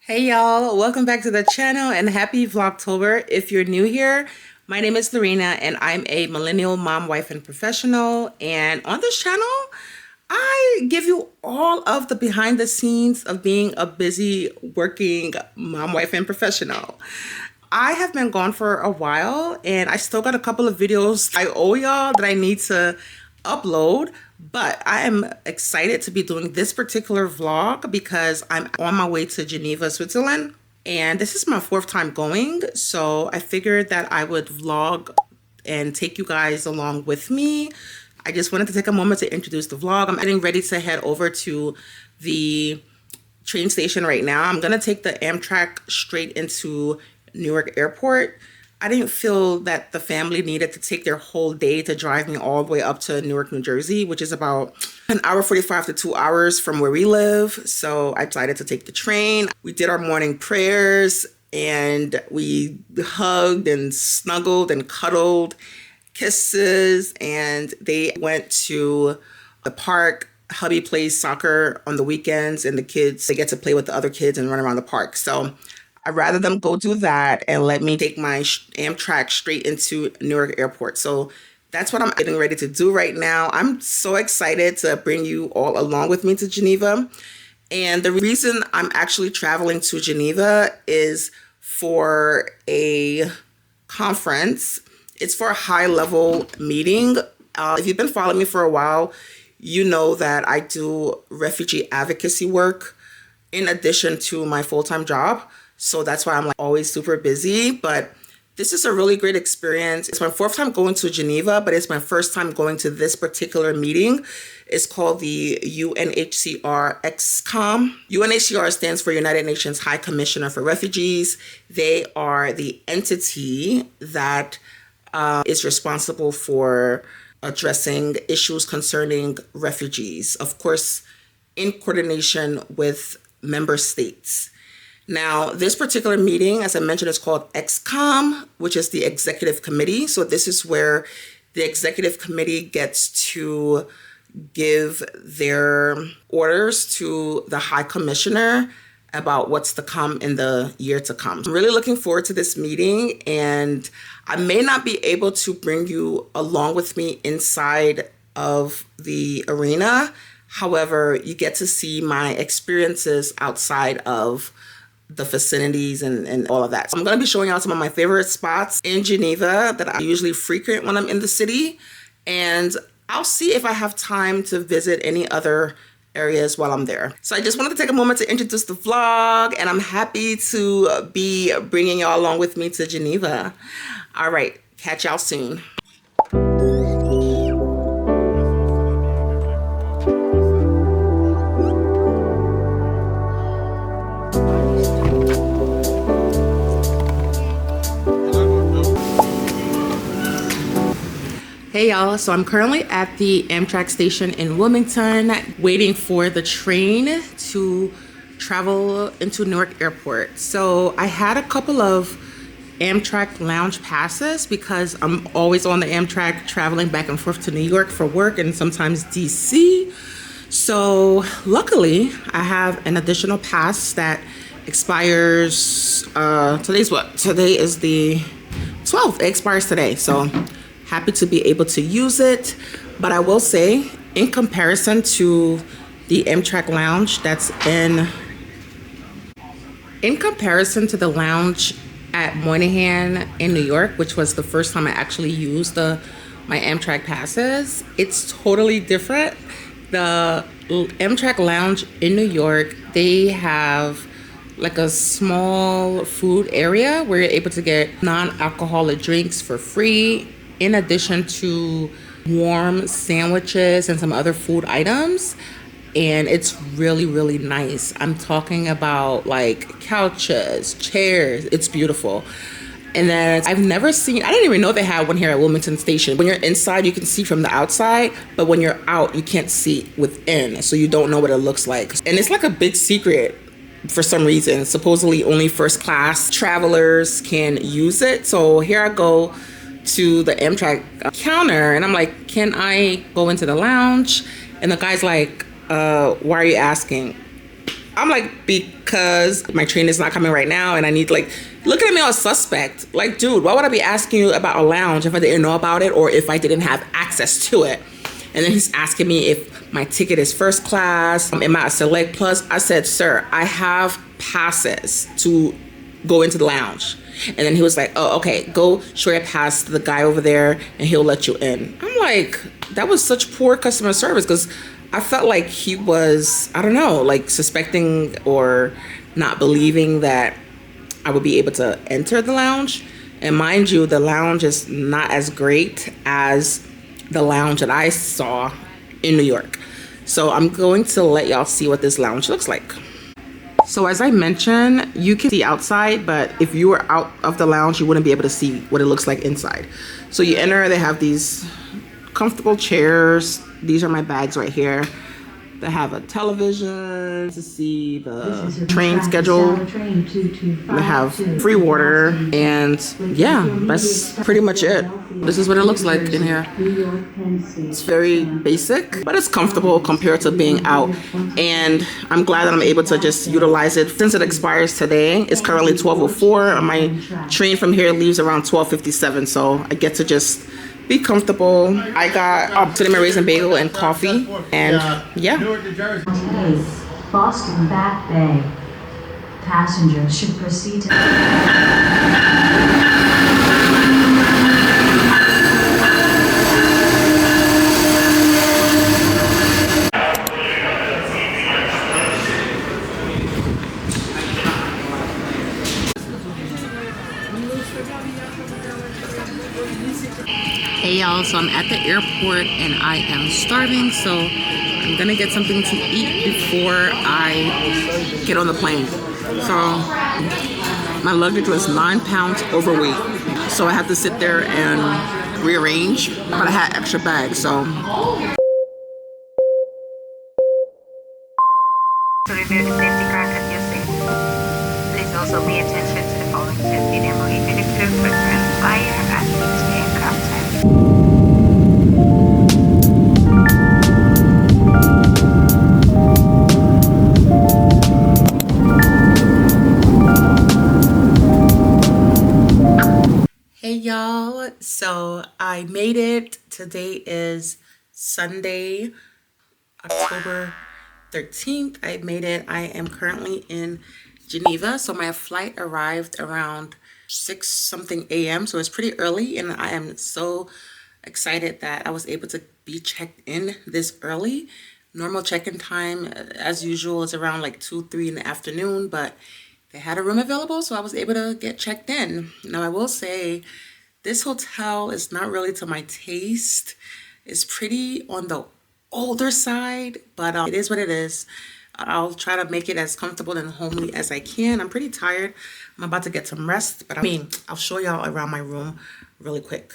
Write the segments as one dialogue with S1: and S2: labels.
S1: Hey y'all, welcome back to the channel and happy Vlogtober. If you're new here, my name is Lorena and I'm a millennial mom, wife, and professional. And on this channel, I give you all of the behind the scenes of being a busy working mom, wife, and professional. I have been gone for a while and I still got a couple of videos I owe y'all that I need to upload, but I am excited to be doing this particular vlog because I'm on my way to Geneva, Switzerland, and this is my fourth time going, so I figured that I would vlog and take you guys along with me. I just wanted to take a moment to introduce the vlog. I'm getting ready to head over to the train station right now. I'm gonna take the Amtrak straight into Newark Airport. I didn't feel that the family needed to take their whole day to drive me all the way up to Newark, New Jersey, which is about an hour 45 to 2 hours from where we live. So I decided to take the train. We did our morning prayers and we hugged and snuggled and cuddled, kisses, and they went to the park. Hubby plays soccer on the weekends and the kids, they get to play with the other kids and run around the park. So I'd rather them go do that and let me take my Amtrak straight into Newark Airport. So that's what I'm getting ready to do right now. I'm so excited to bring you all along with me to Geneva. And the reason I'm actually traveling to Geneva is for a conference. It's for a high-level meeting. If you've been following me for a while, you know that I do refugee advocacy work in addition to my full-time job. So that's why I'm always super busy, but this is a really great experience. It's my fourth time going to Geneva, but it's my first time going to this particular meeting. It's called the UNHCR XCOM. UNHCR stands for United Nations High Commissioner for Refugees. They are the entity that is responsible for addressing issues concerning refugees, of course, in coordination with member states. Now, this particular meeting, as I mentioned, is called XCOM, which is the executive committee. So this is where the executive committee gets to give their orders to the High Commissioner about what's to come in the year to come. I'm really looking forward to this meeting, and I may not be able to bring you along with me inside of the arena. However, you get to see my experiences outside of the vicinities and all of that. So I'm going to be showing out some of my favorite spots in Geneva that I usually frequent when I'm in the city. And I'll see if I have time to visit any other areas while I'm there. So I just wanted to take a moment to introduce the vlog, and I'm happy to be bringing y'all along with me to Geneva. All right, catch y'all soon. Hey y'all, so I'm currently at the Amtrak station in Wilmington waiting for the train to travel into Newark Airport. So I had a couple of Amtrak lounge passes because I'm always on the Amtrak traveling back and forth to New York for work and sometimes DC. So luckily I have an additional pass that expires, today's what? Today is the 12th, it expires today. So happy to be able to use it, but I will say, in comparison to the Amtrak lounge that's in comparison to the lounge at Moynihan in New York, which was the first time I actually used my Amtrak passes, it's totally different. The Amtrak lounge in New York, they have like a small food area where you're able to get non-alcoholic drinks for free, in addition to warm sandwiches and some other food items. And it's really, really nice. I'm talking about like couches, chairs. It's beautiful. And then I didn't even know they had one here at Wilmington Station. When you're inside, you can see from the outside, but when you're out, you can't see within. So you don't know what it looks like. And it's like a big secret for some reason. Supposedly only first class travelers can use it. So here I go to the Amtrak counter and I'm like, can I go into the lounge? And the guy's like, why are you asking? I'm like, because my train is not coming right now and I need like, looking at me all suspect. Like, dude, why would I be asking you about a lounge if I didn't know about it or if I didn't have access to it? And then he's asking me if my ticket is first class, am I a select plus? I said, sir, I have passes to go into the lounge. And then he was like, oh, okay, go show your pass to the guy over there and he'll let you in. I'm like, that was such poor customer service, because I felt like he was, I don't know, like suspecting or not believing that I would be able to enter the lounge. And mind you, the lounge is not as great as the lounge that I saw in New York. So I'm going to let y'all see what this lounge looks like. So as I mentioned, you can see outside, but if you were out of the lounge, you wouldn't be able to see what it looks like inside. So you enter, they have these comfortable chairs. These are my bags right here. They have a television to see the train schedule. They have free water, and yeah, that's pretty much it. This is what it looks like in here. It's very basic, but it's comfortable compared to being out. And I'm glad that I'm able to just utilize it. Since it expires today, it's currently 12:04, and my train from here leaves around 12:57, so I get to just be comfortable. I got cinnamon raisin bagel and coffee, and yeah.
S2: Boston Back Bay. Passengers should proceed to... Hey y'all, so I'm at the airport and I am starving, so I'm gonna get something to eat before I get on the plane. So my luggage was 9 pounds overweight, so I had to sit there and rearrange, but I had extra bags, so.
S3: To review the safety card at your seat. Please also pay attention to the following safety memo if you need to prevent fire at each aircraft time.
S1: Hey y'all, so I made it. Today is Sunday, October 13th. I made it. I am currently in Geneva. So my flight arrived around 6 something a.m. So it's pretty early, and I am so excited that I was able to be checked in this early. Normal check-in time, as usual, is around like 2, 3 in the afternoon, but they had a room available, so I was able to get checked in. Now, I will say this hotel is not really to my taste. It's pretty on the older side, but it is what it is. I'll try to make it as comfortable and homely as I can. I'm pretty tired. I'm about to get some rest, but I'll show y'all around my room really quick.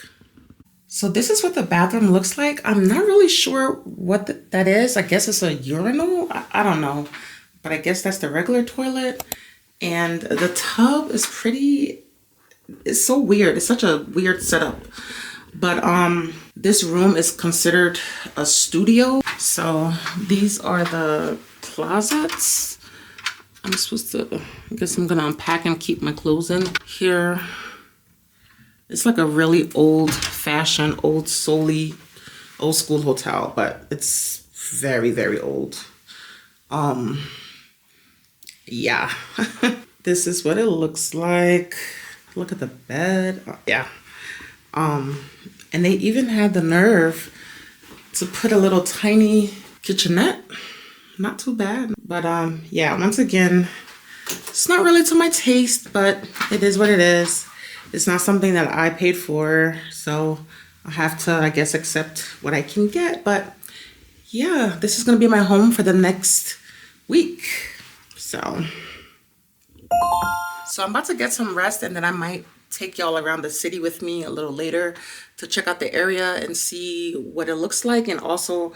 S1: So this is what the bathroom looks like. I'm not really sure what that is. I guess it's a urinal. I don't know, but I guess that's the regular toilet. And the tub is it's so weird. It's such a weird setup. But this room is considered a studio. So these are the closets. I guess I'm gonna unpack and keep my clothes in here. It's like a really old-fashioned, old school hotel, but it's very, very old. Yeah. This is what it looks like. Look at the bed. Yeah. And they even had the nerve to put a little tiny kitchenette. Not too bad. But yeah, once again, it's not really to my taste, but it is what it is. It's not something that I paid for, so I have to, I guess, accept what I can get. But yeah, this is gonna be my home for the next week. So I'm about to get some rest, and then I might take y'all around the city with me a little later to check out the area and see what it looks like, and also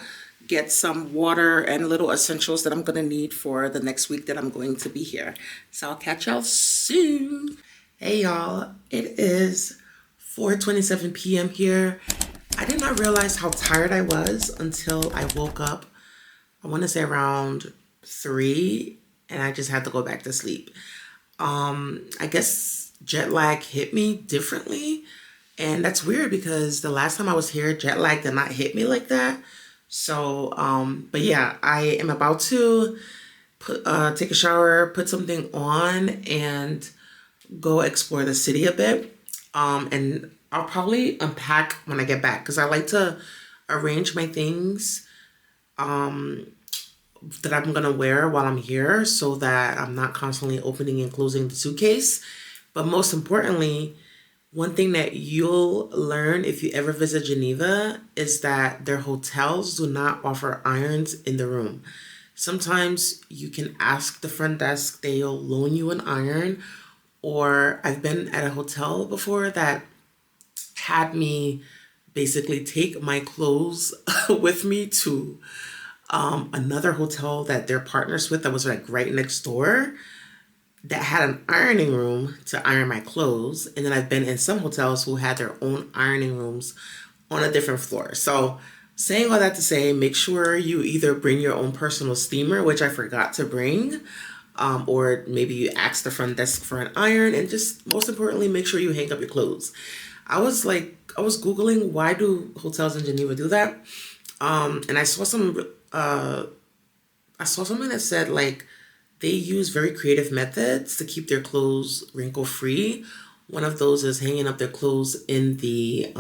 S1: get some water and little essentials that I'm gonna need for the next week that I'm going to be here. So I'll catch y'all soon. Hey y'all, it is 4:27 p.m. here. I did not realize how tired I was until I woke up. I want to say around 3 and I just had to go back to sleep. I guess jet lag hit me differently, and that's weird because the last time I was here, jet lag did not hit me like that. So, but yeah, I am about to take a shower, put something on, and go explore the city a bit. And I'll probably unpack when I get back because I like to arrange my things that I'm gonna wear while I'm here so that I'm not constantly opening and closing the suitcase. But most importantly, one thing that you'll learn if you ever visit Geneva is that their hotels do not offer irons in the room. Sometimes you can ask the front desk, they'll loan you an iron. Or I've been at a hotel before that had me basically take my clothes with me to another hotel that they're partners with that was like right next door that had an ironing room to iron my clothes. And then I've been in some hotels who had their own ironing rooms on a different floor. So saying all that to say, make sure you either bring your own personal steamer, which I forgot to bring, or maybe you ask the front desk for an iron, and just most importantly, make sure you hang up your clothes. I was Googling why do hotels in Geneva do that? And I saw something that said like they use very creative methods to keep their clothes wrinkle free. One of those is hanging up their clothes in the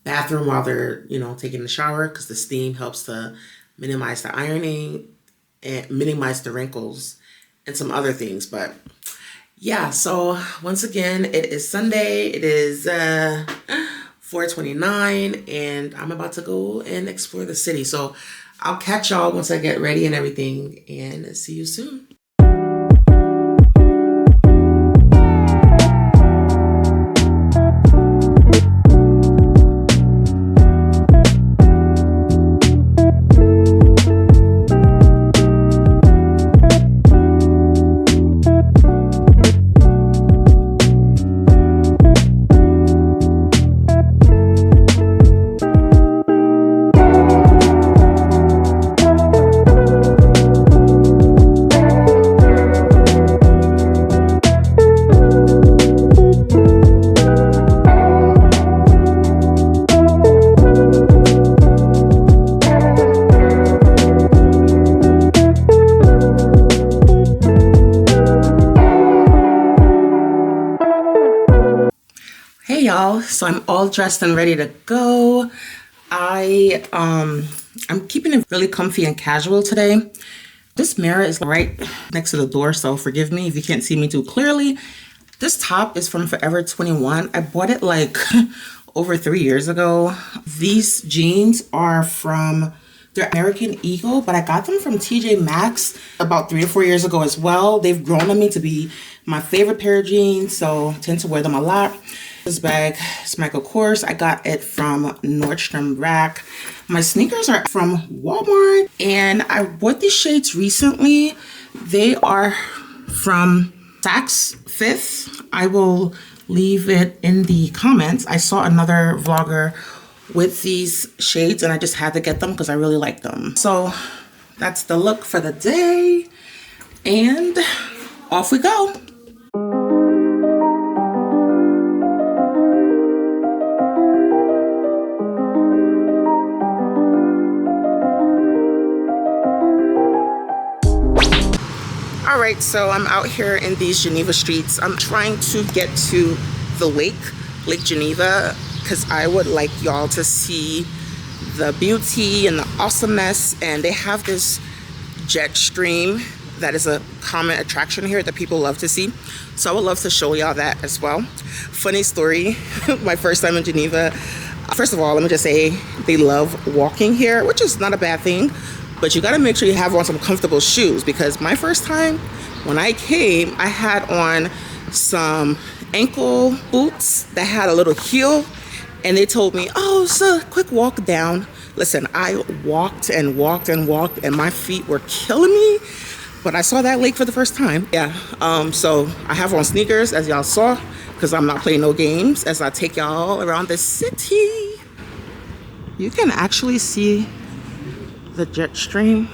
S1: bathroom while they're, taking a shower, because the steam helps to minimize the ironing and minimize the wrinkles and some other things. But yeah, so once again, it is Sunday. It is 4:29 and I'm about to go and explore the city. So I'll catch y'all once I get ready and everything, and see you soon. So I'm all dressed and ready to go. I'm keeping it really comfy and casual today. This mirror is right next to the door, so forgive me if you can't see me too clearly. This top is from Forever 21. I bought it like over 3 years ago. These jeans are from they're American Eagle, but I got them from TJ Maxx about 3 or 4 years ago as well. They've grown on me to be my favorite pair of jeans, so I tend to wear them a lot. This bag is Michael Kors. I got it from Nordstrom Rack. My sneakers are from Walmart, and I bought these shades recently. They are from Saks Fifth. I will leave it in the comments. I saw another vlogger with these shades and I just had to get them because I really like them. So that's the look for the day, and off we go. All right, so I'm out here in these Geneva streets. I'm trying to get to the Lake Geneva, because I would like y'all to see the beauty and the awesomeness. And they have this jet stream that is a common attraction here that people love to see. So I would love to show y'all that as well. Funny story, my first time in Geneva. First of all, let me just say they love walking here, which is not a bad thing. But you gotta make sure you have on some comfortable shoes, because my first time when I came, I had on some ankle boots that had a little heel, and they told me, oh, it's a quick walk down. Listen, I walked and walked and walked, and my feet were killing me, but I saw that lake for the first time. Yeah, so I have on sneakers, as y'all saw, because I'm not playing no games, as I take y'all around the city. You can actually see the jet stream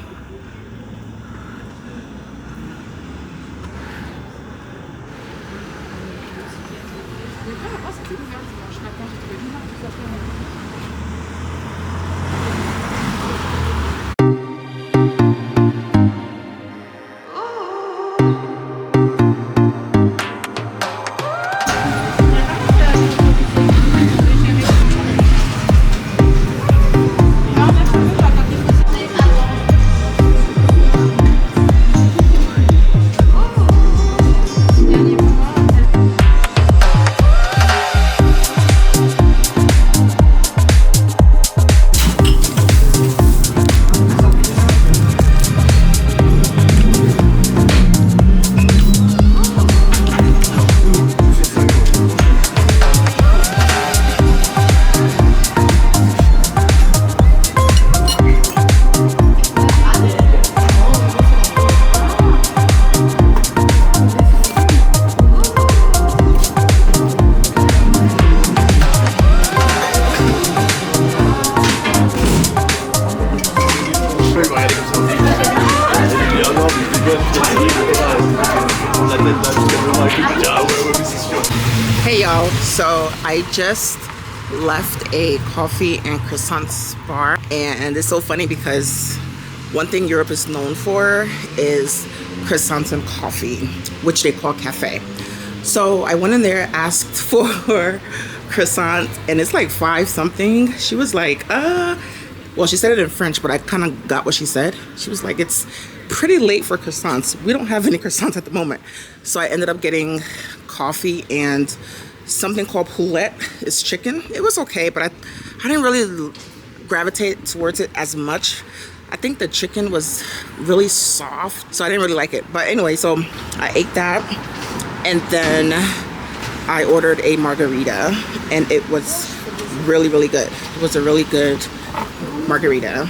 S2: y'all, so I just left a coffee and croissants bar, and it's so funny because one thing Europe is known for is croissants and coffee, which they call cafe. So I went in there, asked for croissant, and it's like 5 something. She was like, well, she said it in French, but I kind of got what she said. She was like, it's pretty late for croissants. We don't have any croissants at the moment. So I ended up getting coffee and something called poulet. It's chicken. It was okay, but I didn't really gravitate towards it as much. I think the chicken was really soft, so I didn't really like it. But anyway, so I ate that, and then I ordered a margarita, and it was really, really good. It was a really good margarita.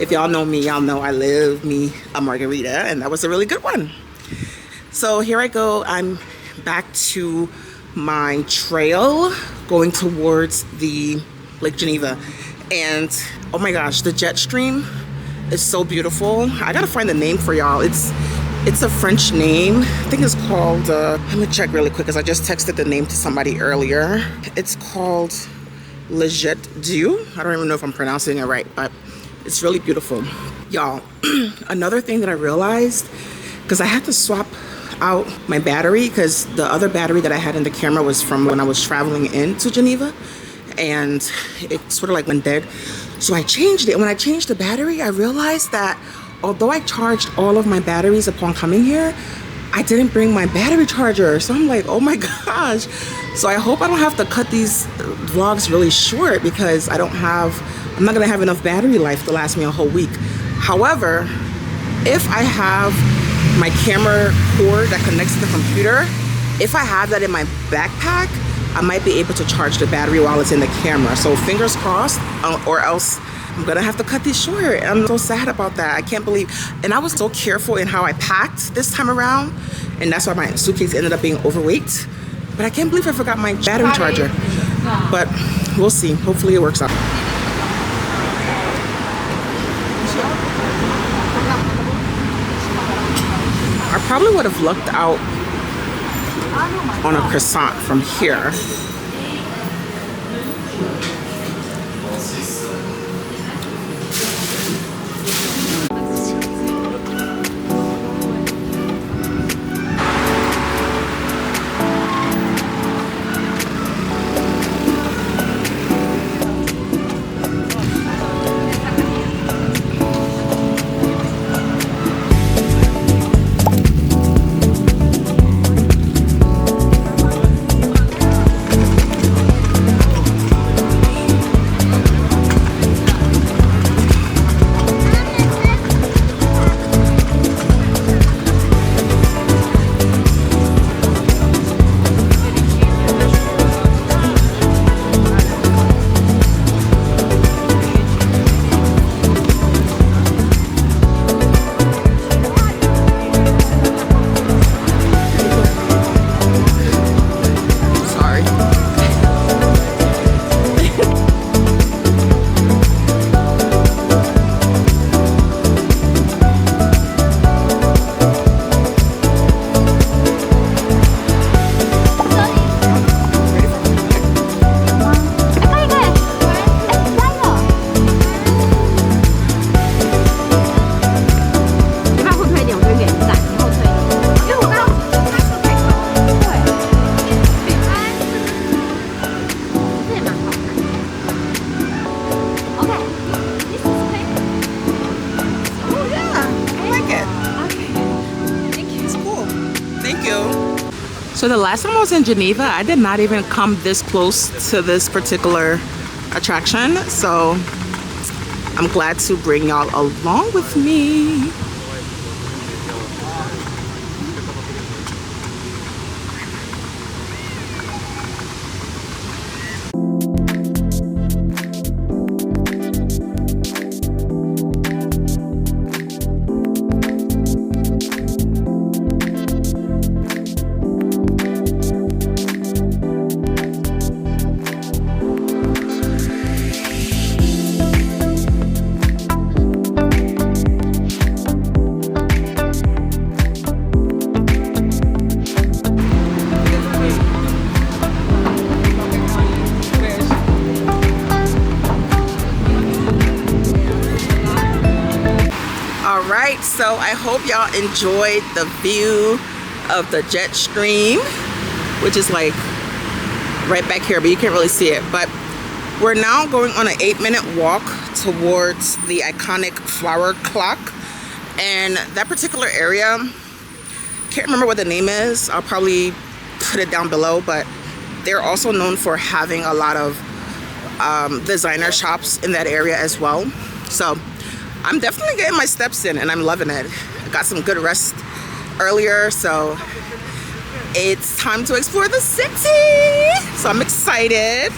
S2: If y'all know me, y'all know I love me a margarita, and that was a really good one. So here I go. I'm back to my trail going towards the Lake Geneva, and oh my gosh, the jet stream is so beautiful. I gotta find the name for y'all. It's a French name. I think it's called let me check really quick because I just texted the name to somebody earlier. It's called Le Jet d'Eau. I don't even know if I'm pronouncing it right, but it's really beautiful. Y'all, another thing that I realized, because I had to swap out my battery because the other battery that I had in the camera was from when I was traveling into Geneva, and it sort of like went dead. So I changed it. When I changed the battery, I realized that although I charged all of my batteries upon coming here, I didn't bring my battery charger. So I'm like, oh my gosh. So I hope I don't have to cut these vlogs really short because I'm not gonna have enough battery life to last me a whole week. However, if I have my camera cord that connects to the computer, if I have that in my backpack, I might be able to charge the battery while it's in the camera. So fingers crossed, or else I'm gonna have to cut these short. I'm so sad about that. I can't believe, and I was so careful in how I packed this time around, and that's why my suitcase ended up being overweight. But I can't believe I forgot my battery charger. But we'll see. Hopefully it works out. I probably would have lucked out on a croissant from here. So the last time I was in Geneva, I did not even come this close to this particular attraction. So I'm glad to bring y'all along with me.
S1: right, so I hope y'all enjoyed the view of the jet stream, which is like right back here, but you can't really see it. But we're now going on an 8-minute walk towards the iconic flower clock, and that particular area, can't remember what the name is. I'll probably put it down below, but they're also known for having a lot of designer shops in that area as well. So I'm definitely getting my steps in and I'm loving it. I got some good rest earlier, so it's time to explore the city. So I'm excited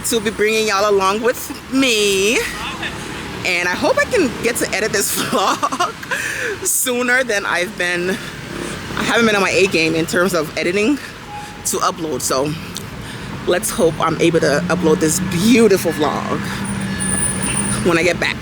S1: to be bringing y'all along with me, and I hope I can get to edit this vlog sooner than I haven't been on my A game in terms of editing to upload. So let's hope I'm able to upload this beautiful vlog when I get back.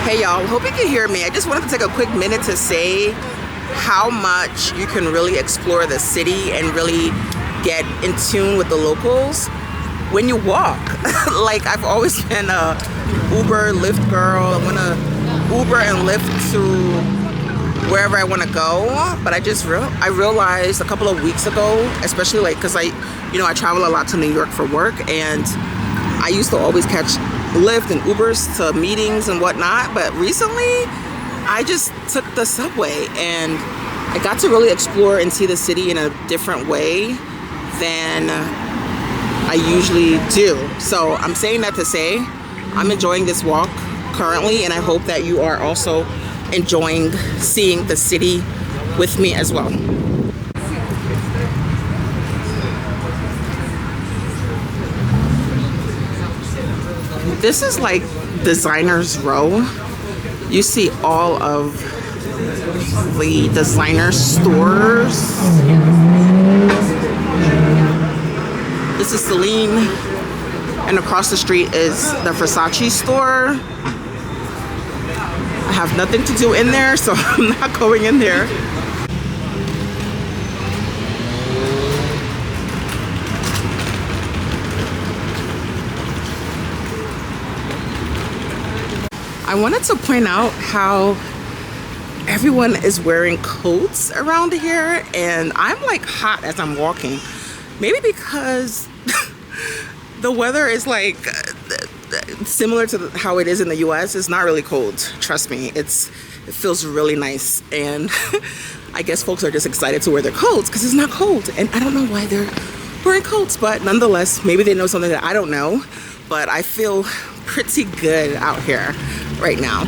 S1: Hey y'all, hope you can hear me. I just wanted to take a quick minute to say how much you can really explore the city and really get in tune with the locals when you walk. Like, I've always been a Uber, Lyft girl. I want to Uber and Lyft to wherever I want to go. But I realized a couple of weeks ago, especially like, cause I travel a lot to New York for work, and I used to always catch Lyft and Ubers to meetings and whatnot, but recently I just took the subway and I got to really explore and see the city in a different way than I usually do. So I'm saying that to say I'm enjoying this walk currently, and I hope that you are also enjoying seeing the city with me as well. This is like Designer's Row. You see all of the designer stores. This is Celine, and across the street is the Versace store. I have nothing to do in there, so I'm not going in there. I wanted to point out how everyone is wearing coats around here, and I'm like hot as I'm walking. Maybe because the weather is like similar to how it is in the US. It's not really cold, trust me. It feels really nice, and I guess folks are just excited to wear their coats because it's not cold, and I don't know why they're wearing coats, but nonetheless, maybe they know something that I don't know. But I feel pretty good out here right now.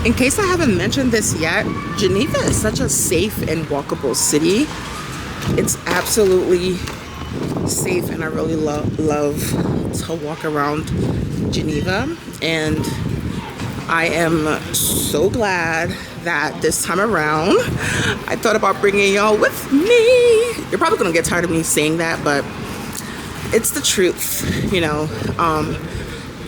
S1: In case I haven't mentioned this yet, Geneva is such a safe and walkable city. It's absolutely safe, and I really love to walk around Geneva, and I am so glad that this time around I thought about bringing y'all with me. You're probably gonna get tired of me saying that, but it's the truth,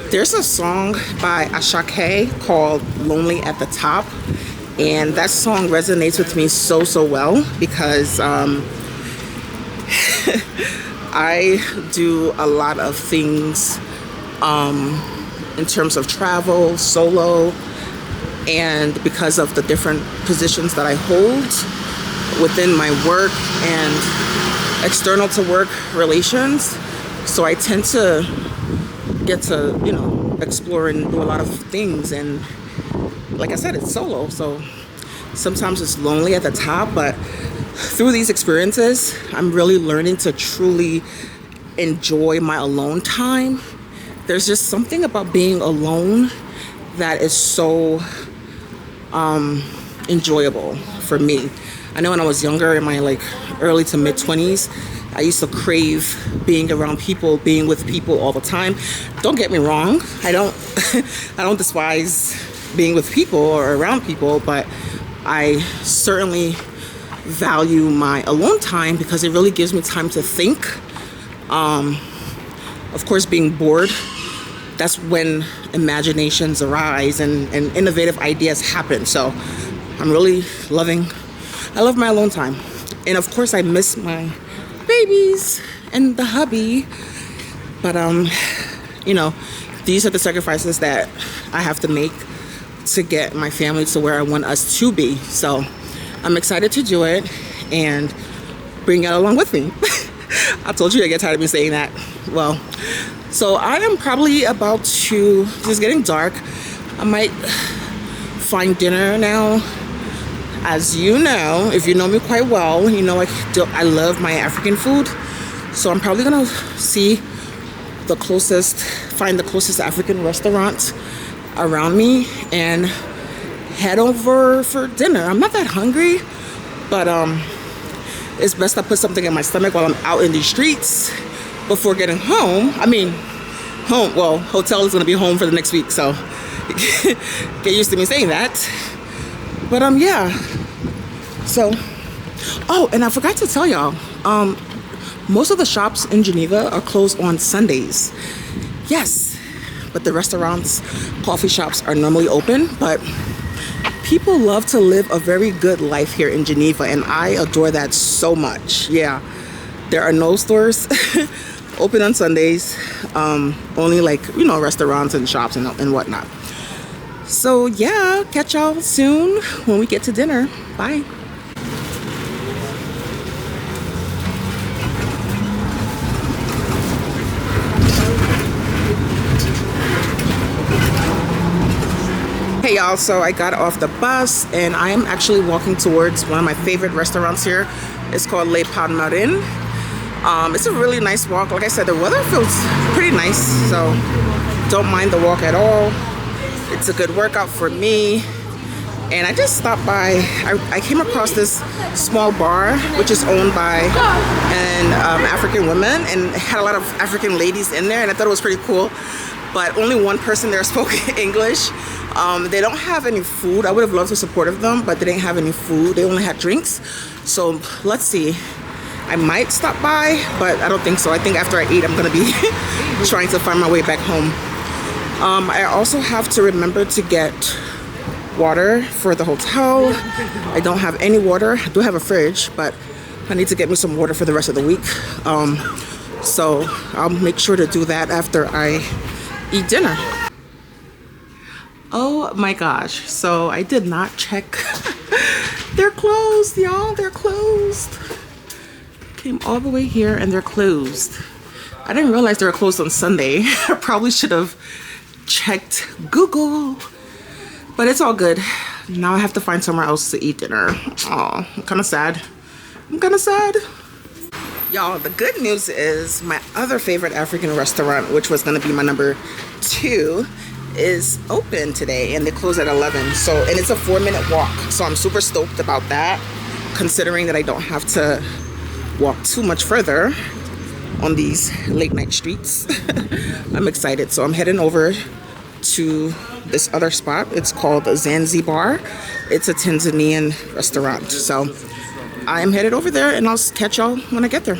S1: There's a song by Asake called Lonely at the Top, and that song resonates with me so well because I do a lot of things in terms of travel, solo.
S2: and because of the different positions that I hold within my work and external to work relations. So I tend to get to, you know, explore and do a lot of things. And like I said, it's solo. So sometimes it's lonely at the top, but through these experiences, I'm really learning to truly enjoy my alone time. There's just something about being alone that is so enjoyable for me. I know when I was younger, in my like early to mid 20s, I used to crave being around people, being with people all the time. Don't get me wrong, I don't I don't despise being with people or around people, but I certainly value my alone time because it really gives me time to think. Of course, being bored, that's when imaginations arise and innovative ideas happen. So I'm really I love my alone time. And of course I miss my babies and the hubby, but you know, these are the sacrifices that I have to make to get my family to where I want us to be. So I'm excited to do it and bring it along with me. I told you I get tired of me saying that. Well, so I am probably about to, it's getting dark. I might find dinner now. As you know, if you know me quite well, you know I love my African food. So I'm probably gonna find the closest African restaurant around me and head over for dinner. I'm not that hungry, but it's best I put something in my stomach while I'm out in the streets before getting home. I mean, hotel is gonna be home for the next week, so get used to me saying that. But yeah. So, oh, and I forgot to tell y'all, most of the shops in Geneva are closed on Sundays. Yes, but the restaurants, coffee shops are normally open, but people love to live a very good life here in Geneva, and I adore that so much. Yeah, there are no stores open on Sundays, only like, you know, restaurants and shops and whatnot. So yeah, catch y'all soon when we get to dinner. Bye. Hey y'all, so I got off the bus and I am actually walking towards one of my favorite restaurants here. It's called Le Palmarin. It's a really nice walk. Like I said, the weather feels pretty nice, so don't mind the walk at all. It's a good workout for me. And I just stopped by, I came across this small bar which is owned by an African woman, and had a lot of African ladies in there, and I thought it was pretty cool. But only one person there spoke English. They don't have any food. I would have loved to support them, but they didn't have any food. They only had drinks. So let's see. I might stop by, but I don't think so. I think after I eat, I'm gonna be trying to find my way back home. I also have to remember to get water for the hotel. I don't have any water. I do have a fridge, but I need to get me some water for the rest of the week. So I'll make sure to do that after I eat dinner. Oh my gosh, so I did not check. They're closed, y'all, they're closed. Came all the way here and they're closed. I didn't realize they were closed on Sunday. I probably should have checked Google, but it's all good. Now I have to find somewhere else to eat dinner. Oh, I'm kind of sad. Y'all, the good news is my other favorite African restaurant, which was gonna be my number 2, is open today, and they close at 11. So, and it's a 4-minute walk. So I'm super stoked about that, considering that I don't have to walk too much further on these late night streets. I'm excited. So I'm heading over to this other spot. It's called Zanzibar. It's a Tanzanian restaurant. So I'm headed over there, and I'll catch y'all when I get there.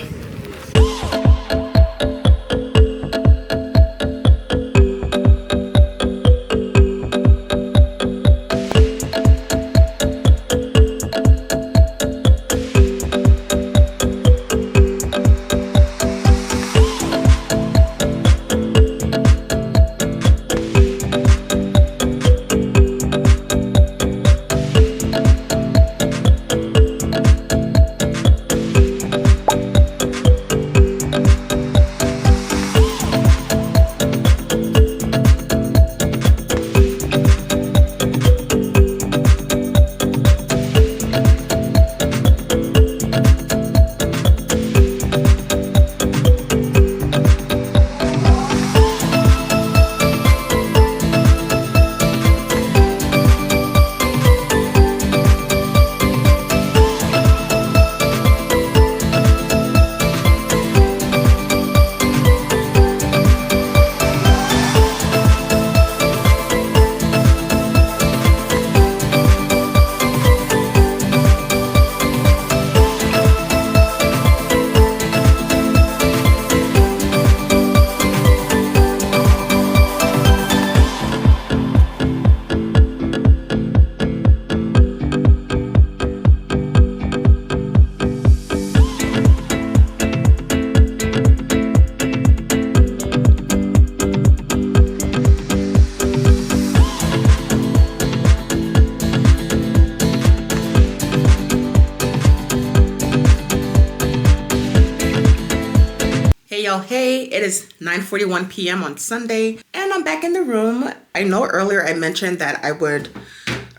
S1: y'all, hey, it is 9:41 p.m. on Sunday and I'm back in the room. I know earlier I mentioned that I would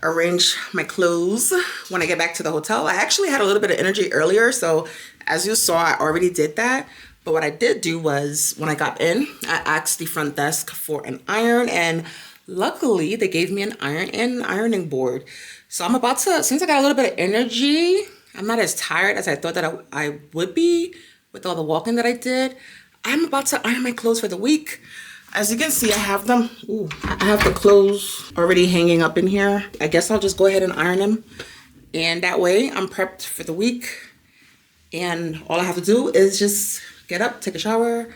S1: arrange my clothes when I get back to the hotel. I actually had a little bit of energy earlier, so as you saw, I already did that. But what I did do was when I got in, I asked the front desk for an iron, and luckily they gave me an iron and an ironing board. So I'm about to, since I got a little bit of energy, I'm not as tired as I thought that I would be with all the walking that I did. I'm about to iron my clothes for the week. As you can see, I have them. Ooh, I have the clothes already hanging up in here. I guess I'll just go ahead and iron them. And that way I'm prepped for the week. And all I have to do is just get up, take a shower,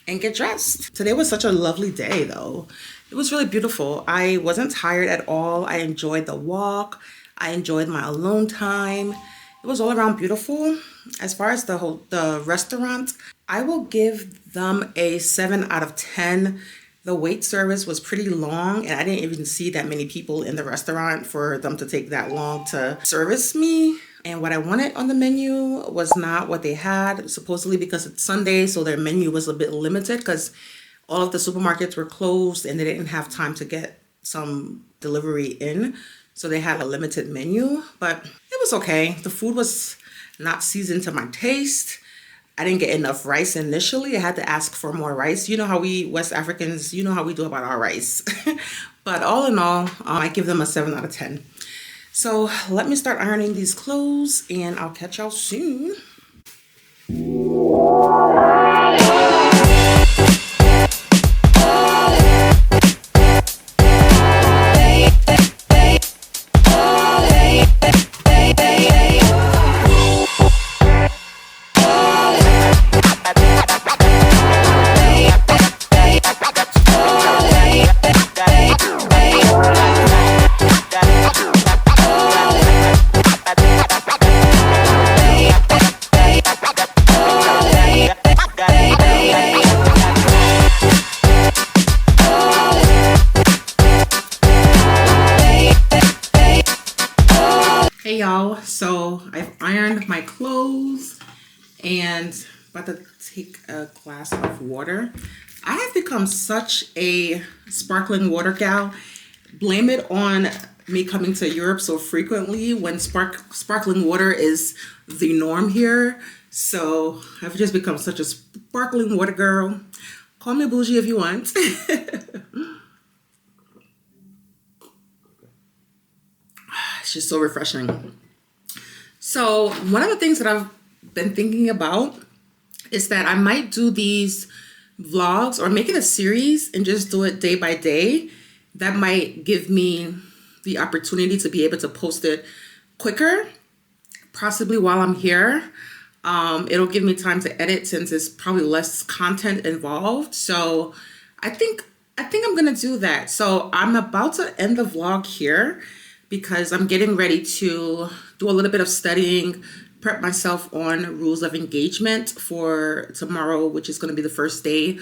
S1: and get dressed. Today was such a lovely day though. It was really beautiful. I wasn't tired at all. I enjoyed the walk. I enjoyed my alone time. It was all around beautiful. As far as the restaurant, I will give them a 7 out of 10. The wait service was pretty long and I didn't even see that many people in the restaurant for them to take that long to service me. And what I wanted on the menu was not what they had, supposedly because it's Sunday, so their menu was a bit limited because all of the supermarkets were closed and they didn't have time to get some delivery in. So they had a limited menu, but it was okay. The food was not seasoned to my taste. I didn't get enough rice initially. I had to ask for more rice. You know how we West Africans, you know how we do about our rice. But all in all, I give them a 7 out of 10. So let me start ironing these clothes and I'll catch y'all soon. Hey y'all, so I've ironed my clothes and about to take a glass of water. I have become such a sparkling water gal. Blame it on me coming to Europe so frequently when sparkling water is the norm here. So I've just become such a sparkling water girl. Call me bougie if you want. It's just so refreshing. So one of the things that I've been thinking about is that I might do these vlogs or make it a series and just do it day by day. That might give me the opportunity to be able to post it quicker, possibly while I'm here. It'll give me time to edit since it's probably less content involved. So I think I'm gonna do that. So I'm about to end the vlog here because I'm getting ready to do a little bit of studying, prep myself on rules of engagement for tomorrow, which is going to be the first day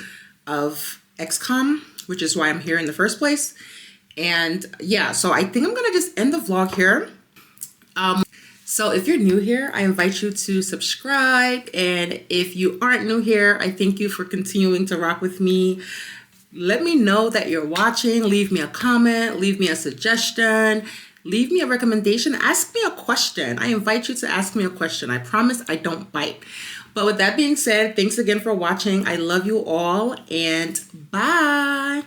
S1: of XCOM, which is why I'm here in the first place. And yeah, so I think I'm going to just end the vlog here. So if you're new here, I invite you to subscribe. And if you aren't new here, I thank you for continuing to rock with me. Let me know that you're watching. Leave me a comment, leave me a suggestion. Leave me a recommendation. Ask me a question. I invite you to ask me a question. I promise I don't bite. But with that being said, thanks again for watching. I love you all and bye.